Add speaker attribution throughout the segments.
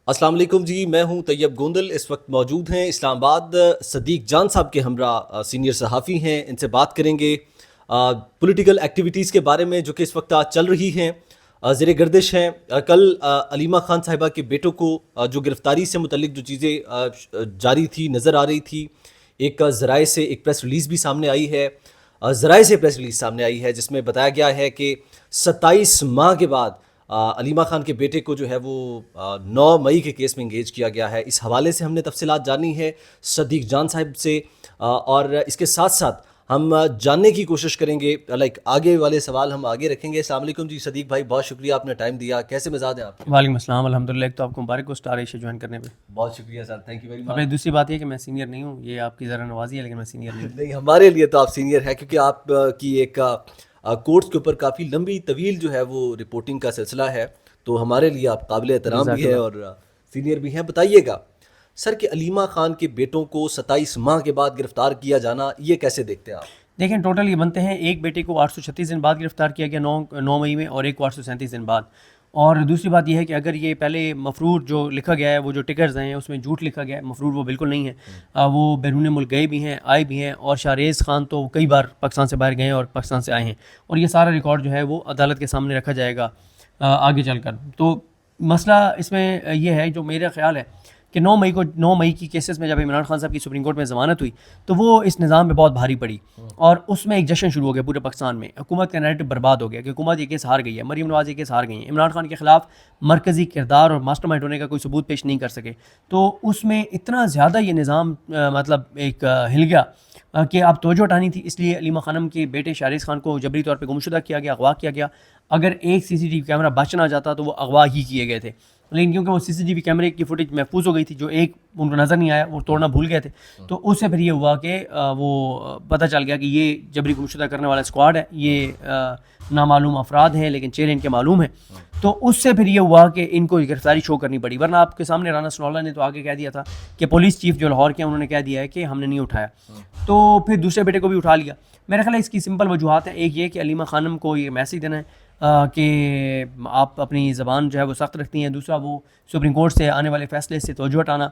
Speaker 1: السلام علیکم جی، میں ہوں طیب گوندل. اس وقت موجود ہیں اسلام آباد صدیق جان صاحب کے ہمراہ، سینئر صحافی ہیں. ان سے بات کریں گے پولیٹیکل ایکٹیویٹیز کے بارے میں جو کہ اس وقت چل رہی ہیں، زیر گردش ہیں. کل علیمہ خان صاحبہ کے بیٹوں کو جو گرفتاری سے متعلق جو چیزیں جاری تھی، نظر آ رہی تھی، ایک ذرائع سے ایک پریس ریلیز بھی سامنے آئی ہے. ذرائع سے پریس ریلیز سامنے آئی ہے جس میں بتایا گیا ہے کہ 27 ماہ کے بعد علیمہ خان کے بیٹے کو جو ہے وہ 9 مئی کے کیس میں انگیج کیا گیا ہے. اس حوالے سے ہم نے تفصیلات جانی ہے صدیق جان صاحب سے، اور اس کے ساتھ ساتھ ہم جاننے کی کوشش کریں گے، آگے والے سوال ہم آگے رکھیں گے. السلام علیکم جی صدیق بھائی، بہت شکریہ آپ نے ٹائم دیا. کیسے مزاج ہیں آپ کے؟
Speaker 2: وعلیکم السلام. الحمدللہ. ایک تو آپ کو مبارک ہو اسٹار ایشیا جوائن کرنے پہ.
Speaker 1: بہت شکریہ سر، تھینک یو ویری مچ.
Speaker 2: اور دوسری بات یہ کہ میں سینئر نہیں ہوں، یہ آپ کی ذرا نوازی ہے، لیکن میں سینئر نہیں ہوں.
Speaker 1: نہیں، ہمارے لیے تو آپ سینئر ہیں کیونکہ آپ کی ایک کورٹس کے اوپر کافی لمبی طویل جو ہے وہ رپورٹنگ کا سلسلہ ہے، تو ہمارے لیے آپ قابل احترام بھی ہیں اور سینئر بھی ہیں. بتائیے گا سر کہ علیمہ خان کے بیٹوں کو 27 ماہ کے بعد گرفتار کیا جانا، یہ کیسے دیکھتے ہیں آپ؟
Speaker 2: دیکھیں ٹوٹل یہ بنتے ہیں، ایک بیٹے کو 836 دن بعد گرفتار کیا گیا 9 مئی میں، اور ایک کو 837 دن بعد. اور دوسری بات یہ ہے کہ اگر یہ پہلے مفرور جو لکھا گیا ہے، وہ جو ٹکرز ہیں اس میں جھوٹ لکھا گیا ہے، مفرور وہ بالکل نہیں ہے. وہ بیرون ملک گئے بھی ہیں، آئے بھی ہیں، اور شاہریز خان تو کئی بار پاکستان سے باہر گئے ہیں اور پاکستان سے آئے ہیں، اور یہ سارا ریکارڈ جو ہے وہ عدالت کے سامنے رکھا جائے گا آگے چل کر. تو مسئلہ اس میں یہ ہے، جو میرا خیال ہے کہ 9 مئی کی کیسز میں جب عمران خان صاحب کی سپریم کورٹ میں ضمانت ہوئی تو وہ اس نظام پہ بہت بھاری پڑی، اور اس میں ایک جشن شروع ہو گیا پورے پاکستان میں. حکومت کا نیریٹو برباد ہو گیا کہ حکومت یہ کیس ہار گئی ہے، مریم نواز یہ کیس ہار گئی ہیں، عمران خان کے خلاف مرکزی کردار اور ماسٹر مائنڈ ہونے کا کوئی ثبوت پیش نہیں کر سکے. تو اس میں اتنا زیادہ یہ نظام مطلب ایک ہل گیا کہ اب توجہ ہٹانی تھی. اس لیے علیمہ خانم کے بیٹے شاہریز خان کو جبری طور پہ گمشدہ کیا گیا، اغوا کیا گیا. اگر ایک CCTV کیمرہ بچ نہ جاتا تو وہ اغوا ہی کیے گئے تھے، لیکن کیونکہ وہ CCTV کیمرے کی فوٹیج محفوظ ہو گئی تھی، جو ایک ان کو نظر نہیں آیا، وہ توڑنا بھول گئے تھے. تو اس سے پھر یہ ہوا کہ وہ پتہ چل گیا کہ یہ جبری گمشدہ کرنے والا اسکواڈ ہے، یہ نامعلوم افراد ہیں لیکن چہرے ان کے معلوم ہیں. تو اس سے پھر یہ ہوا کہ ان کو گرفتاری شو کرنی پڑی، ورنہ آپ کے سامنے رانا سنولا نے تو آگے کہہ دیا تھا کہ پولیس چیف جو لاہور کے انہوں نے کہہ دیا ہے کہ ہم نے نہیں اٹھایا. تو پھر دوسرے بیٹے کو بھی اٹھا لیا. میرا خیال ہے اس کی سمپل وجوہات ہیں. ایک یہ کہ علیمہ خانم کو یہ میسیج دینا ہے کہ آپ اپنی زبان جو ہے وہ سخت رکھتی ہیں. دوسرا وہ سپریم کورٹ سے آنے والے فیصلے سے توجہ ہٹانا.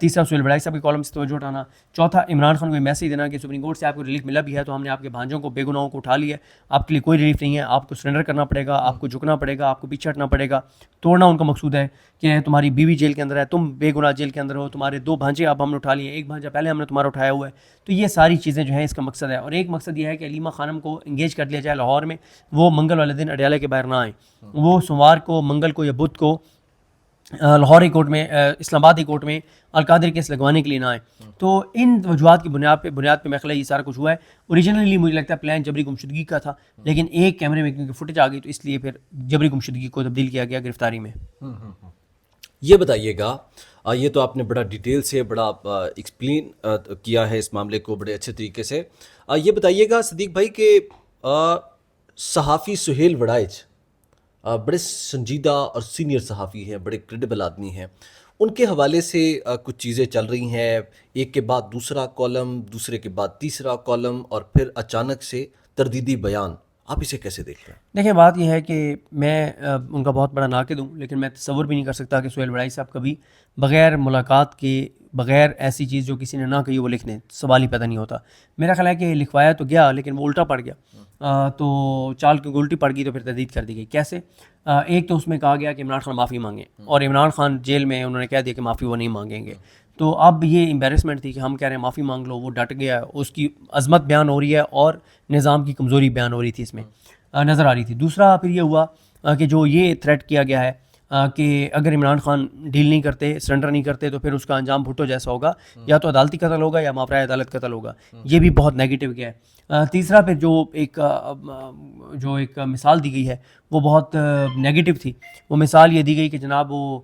Speaker 2: تیسرا سہیل بڑائی صاحب کے کالم سے توجہ ہٹانا. چوتھا عمران خان کو یہ میسیج دینا کہ سپریم کورٹ سے آپ کو ریلیف ملا بھی ہے تو ہم نے آپ کے بھانجوں کو، بے گناہوں کو اٹھا لیا ہے، آپ کے لیے کوئی ریلیف نہیں ہے، آپ کو سرنڈر کرنا پڑے گا، آپ کو جھکنا پڑے گا، آپ کو پیچھے ہٹنا پڑے گا. توڑنا ان کا مقصود ہے کہ تمہاری بیوی جیل کے اندر ہے، تم بے گناہ جیل کے اندر ہو، تمہارے 2 بھانجے اب ہم نے اٹھا لیے، ایک بھانجا پہلے ہم نے تمہارا اٹھایا ہوا ہے. تو یہ ساری چیزیں جو ہیں اس کا مقصد ہے. اور ایک مقصد یہ ہے کہ علیمہ خانم کو انگیج کر لیا جائے لاہور میں، وہ منگل والے دن اڈیالہ کے باہر نہ آئیں، وہ سوموار کو، منگل کو یا بدھ کو لاہور ہائی کورٹ میں، اسلام آباد ہائی کورٹ میں القادری کیس لگوانے کے لیے نہ آئیں. تو ان وجوہات کی بنیاد پہ میں خیال ہے یہ سارا کچھ ہوا ہے. اوریجنلی مجھے لگتا ہے پلان جبری گمشدگی کا تھا، لیکن ایک کیمرے میں کیونکہ فوٹیج آ گئی تو اس لیے پھر جبری گمشدگی کو تبدیل کیا گیا گرفتاری میں.
Speaker 1: یہ بتائیے گا، یہ تو آپ نے بڑا ڈیٹیل سے بڑا ایکسپلین کیا ہے اس معاملے کو بڑے اچھے طریقے سے. یہ بتائیے گا صدیق بھائی کہ صحافی سہیل وڑائچ بڑے سنجیدہ اور سینئر صحافی ہیں، بڑے کریڈیبل آدمی ہیں، ان کے حوالے سے کچھ چیزیں چل رہی ہیں، ایک کے بعد دوسرا کالم، دوسرے کے بعد تیسرا کالم، اور پھر اچانک سے تردیدی بیان. آپ اسے کیسے دیکھتے ہیں؟
Speaker 2: دیکھیں بات یہ ہے کہ میں ان کا بہت بڑا ناقد ہوں، لیکن میں تصور بھی نہیں کر سکتا کہ سہیل وڑائی صاحب کبھی بغیر ملاقات کے، بغیر ایسی چیز جو کسی نے نہ کہی وہ لکھ دیں. سوال ہی پیدا نہیں ہوتا. میرا خیال ہے کہ لکھوایا تو گیا لیکن وہ الٹا پڑ گیا. تو چال کی الٹی پڑ گئی تو پھر تردید کر دی گئی. کیسے؟ ایک تو اس میں کہا گیا کہ عمران خان معافی مانگیں، اور عمران خان جیل میں انہوں نے کہہ دیا کہ معافی وہ نہیں مانگیں گے. تو اب یہ امبیرسمنٹ تھی کہ ہم کہہ رہے ہیں معافی مانگ لو، وہ ڈٹ گیا، اس کی عظمت بیان ہو رہی ہے اور نظام کی کمزوری بیان ہو رہی تھی اس میں نظر آ رہی تھی. دوسرا پھر یہ ہوا کہ جو یہ تھریٹ کیا گیا ہے کہ اگر عمران خان ڈیل نہیں کرتے، سرنڈر نہیں کرتے تو پھر اس کا انجام بھٹو جیسا ہوگا، یا تو عدالتی قتل ہوگا یا ماورائے عدالت قتل ہوگا. یہ بھی بہت نیگیٹو گیا ہے. تیسرا پھر جو ایک مثال دی گئی ہے وہ بہت نیگیٹو تھی. وہ مثال یہ دی گئی کہ جناب وہ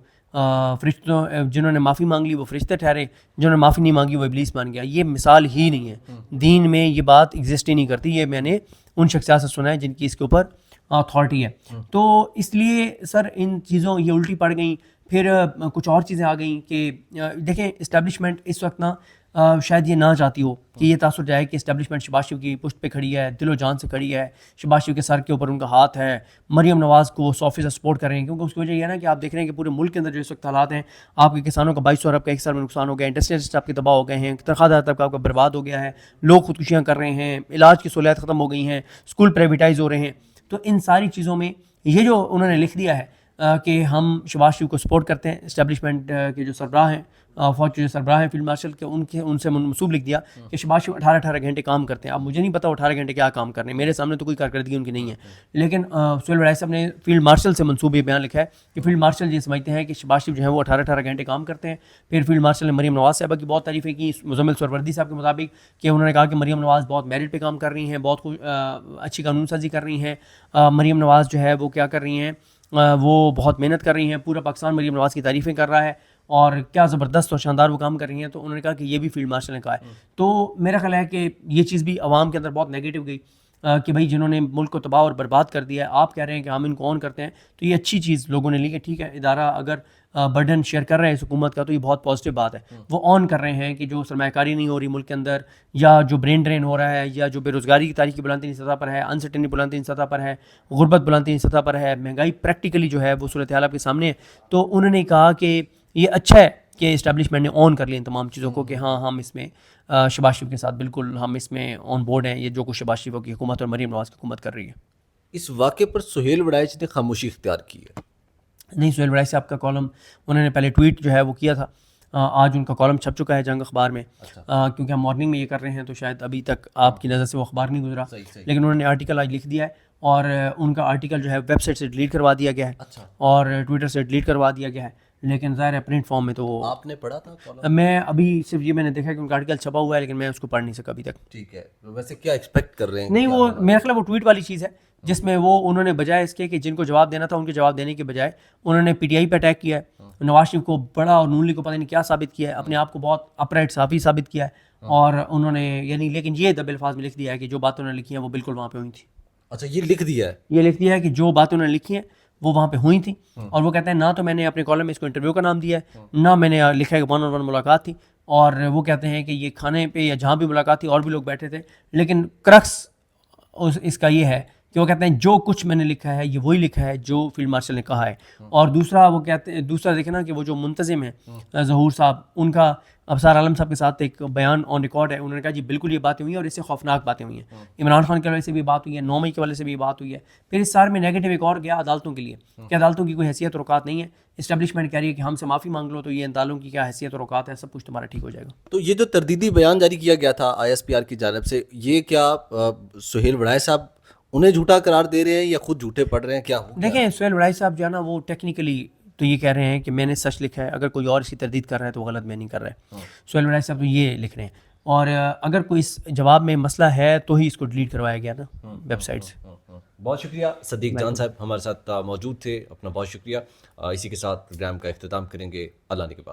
Speaker 2: فرشتوں، جنہوں نے معافی مانگ لی وہ فرشتے ٹھہرے، جنہوں نے معافی نہیں مانگی وہ ابلیس بن گیا. یہ مثال ہی نہیں ہے، دین میں یہ بات ایگزسٹ ہی نہیں کرتی. یہ میں نے ان شخصیات سے سنا ہے جن کی اس کے اوپر اتھارٹی ہے. تو اس لیے سر ان چیزوں یہ الٹی پڑ گئیں. پھر کچھ اور چیزیں آ گئیں کہ دیکھیں اسٹیبلشمنٹ اس وقت نا شاید یہ نہ چاہتی ہو کہ یہ تاثر جائے کہ اسٹیبلشمنٹ شہباز شریف کی پشت پہ کھڑی ہے, دل و جان سے کھڑی ہے, شہباز شریف کے سر کے اوپر ان کا ہاتھ ہے, مریم نواز کو وہ 100% سپورٹ کر رہے ہیں. کیونکہ اس کی وجہ یہ ہے نا کہ آپ دیکھ رہے ہیں کہ پورے ملک کے اندر جو اس وقت حالات ہیں, آپ کے کسانوں کا 2200 ارب کا ایک سال میں نقصان ہو گیا, انڈسٹریلسٹ آپ کے تباہ ہو گئے ہیں, تنخواہ دار طبقہ آپ کا برباد ہو گیا ہے, لوگ خودکشیاں کر رہے ہیں, علاج کی سہولیات ختم ہو گئی ہیں, اسکول پرائیویٹائز ہو رہے ہیں. تو ان ساری چیزوں میں یہ جو انہوں نے لکھ دیا ہے کہ ہم شہباز شریف کو سپورٹ کرتے ہیں, اسٹیبلشمنٹ کے جو سربراہ ہیں, فوج کے جو سربراہ ہیں فیلڈ مارشل کے, ان سے منسوب لکھ دیا کہ شہباز شریف 18 گھنٹے کام کرتے ہیں. اب مجھے نہیں پتا 18 گھنٹے کیا کام کر رہے ہیں, میرے سامنے تو کوئی کارکردگی ان کی نہیں ہے, لیکن سہیل وڑائی صاحب نے فیلڈ مارشل سے منسوب یہ بیان لکھا ہے کہ فیلڈ مارشل یہ سمجھتے ہیں کہ شہباز شریف جو ہے وہ 18 گھنٹے کام کرتے ہیں. پھر فیلڈ مارشل نے مریم نواز صاحبہ کی بہت تعریفیں کی, مزمل سہروردی صاحب کے مطابق, کہ انہوں نے کہا کہ مریم نواز بہت میرٹ پہ کام کر رہی ہیں, بہت اچھی قانون سازی کر رہی ہیں, مریم نواز جو ہے وہ کیا کر رہی ہیں, وہ بہت محنت کر رہی ہیں, پورا پاکستان مریم نواز کی تعریفیں کر رہا ہے اور کیا زبردست اور شاندار وہ کام کر رہی ہیں. تو انہوں نے کہا کہ یہ بھی فیلڈ مارشل نے کہا ہے. تو میرا خیال ہے کہ یہ چیز بھی عوام کے اندر بہت نیگیٹو گئی کہ بھائی جنہوں نے ملک کو تباہ اور برباد کر دیا ہے, آپ کہہ رہے ہیں کہ ہم ان کو آن کرتے ہیں. تو یہ اچھی چیز لوگوں نے لی کہ ٹھیک ہے, ادارہ اگر برڈن شیئر کر رہے ہیں اس حکومت کا تو یہ بہت پازیٹیو بات ہے. وہ آن کر رہے ہیں کہ جو سرمایہ کاری نہیں ہو رہی ملک کے اندر, یا جو برین ڈرین ہو رہا ہے, یا جو بے روزگاری کی تاریخ کی بلندترین سطح پر ہے, انسرٹینٹی بلندترین سطح پر ہے, غربت بلندترین سطح پر ہے, مہنگائی پریکٹیکلی جو ہے وہ صورتحال آپ کے سامنے ہے. تو انہوں نے کہا کہ یہ اچھا ہے کہ اسٹیبلشمنٹ نے آن کر لی ان تمام چیزوں کو کہ ہاں ہم اس میں شہباز شریف کے ساتھ بالکل ہم اس میں آن بورڈ ہیں, یہ جو کچھ شہباز شریف کی حکومت اور مریم نواز کی حکومت کر رہی ہے.
Speaker 1: اس واقعے پر سہیل وڑائی نے خاموشی اختیار کی ہے.
Speaker 2: نہیں, سہیل وڑائی صاحب کا کالم انہوں نے پہلے ٹویٹ جو ہے وہ کیا تھا, آج ان کا کالم چھپ چکا ہے جنگ اخبار میں, کیونکہ ہم مارننگ میں یہ کر رہے ہیں تو شاید ابھی تک آپ کی نظر سے وہ اخبار نہیں گزرا, لیکن انہوں نے آرٹیکل آج لکھ دیا ہے اور ان کا آرٹیکل جو ہے ویب سائٹ سے ڈیلیٹ کروا دیا گیا ہے اور ٹویٹر سے ڈیلیٹ کروا دیا گیا ہے. لیکن ظاہر ہے پرنٹ فارم میں تو
Speaker 1: آپ نے پڑھا تھا؟
Speaker 2: میں ابھی صرف یہ میں نے دیکھا کہ ان کا آرٹیکل چھپا ہوا ہے, لیکن میں اس کو پڑھ نہیں سکا ابھی تک.
Speaker 1: ٹھیک ہے, ویسے کیا ایکسپیکٹ کر رہے ہیں؟
Speaker 2: نہیں, وہ میرا خیال وہ ٹویٹ والی چیز ہے جس میں وہ انہوں نے بجائے اس کے کہ جن کو جواب دینا تھا ان کے جواب دینے کے بجائے انہوں نے پی ٹی آئی پہ اٹیک کیا ہے, نواز شریف کو بڑا اور نون لیگ کو پتہ نہیں کیا ثابت کیا ہے, اپنے آپ کو بہت اپرائٹ صحافی ثابت کیا ہے, اور انہوں نے یعنی لیکن یہ دب الفاظ میں لکھ دیا ہے کہ جو باتیں انہوں نے لکھی ہیں وہ بالکل وہاں پہ ہوئی تھیں.
Speaker 1: اچھا, یہ لکھ دیا ہے,
Speaker 2: یہ لکھ دیا ہے کہ جو باتیں انہوں نے لکھی ہیں وہ وہاں پہ ہوئی تھیں, اور وہ کہتے ہیں نہ تو میں نے اپنے کالم میں اس کو انٹرویو کا نام دیا ہے, نہ میں نے لکھا ہے کہ 1-on-1 ملاقات تھی, اور وہ کہتے ہیں کہ یہ کھانے پہ یا جہاں بھی ملاقات تھی اور بھی لوگ بیٹھے تھے, لیکن کرکس اس کا یہ ہے کہ وہ کہتے ہیں جو کچھ میں نے لکھا ہے یہ وہی لکھا ہے جو فیلڈ مارشل نے کہا ہے. اور دوسرا وہ کہتے ہیں, دوسرا دیکھیں نا کہ وہ جو منتظم ہیں ظہور صاحب, ان کا ابصار عالم صاحب کے ساتھ ایک بیان آن ریکارڈ ہے, انہوں نے کہا جی بالکل یہ باتیں ہوئی ہیں اور اس سے خوفناک باتیں ہوئی ہیں. عمران خان کے حوالے سے بھی بات ہوئی ہے, 9 مئی کے حوالے سے بھی بات ہوئی ہے. پھر اس سارے میں نیگیٹو ایک اور گیا عدالتوں کے لیے کہ عدالتوں کی کوئی حیثیت اور اوقات نہیں ہے. اسٹیبلشمنٹ کہہ رہی ہے کہ ہم سے معافی مانگ لو تو یہ عدالتوں کی کیا حیثیت اور اوقات ہے, سب کچھ تمہارا ٹھیک ہو جائے گا.
Speaker 1: تو یہ جو تردیدی بیان جاری کیا گیا تھا آئی ایس پی آر کی جانب سے, یہ کیا سہیل وڑائی صاحب انہیں جھوٹا قرار دے رہے ہیں یا خود جھوٹے پڑھ رہے ہیں, کیا ہو؟
Speaker 2: دیکھیں, سہیل وڑائی صاحب جو ہے نا وہ ٹیکنیکلی تو یہ کہہ رہے ہیں کہ میں نے سچ لکھا ہے, اگر کوئی اور اس کی تردید کر رہا ہے تو غلط میں نہیں کر رہا ہے. سہیل وڑائی صاحب تو یہ لکھ رہے ہیں, اور اگر کوئی اس جواب میں مسئلہ ہے تو ہی اس کو ڈیلیٹ کروایا گیا نا ویب سائٹ سے.
Speaker 1: بہت شکریہ صدیق جان صاحب ہمارے ساتھ موجود تھے, اپنا بہت شکریہ. اسی کے ساتھ پروگرام کا اختتام کریں گے. اللہ نے کے بعد.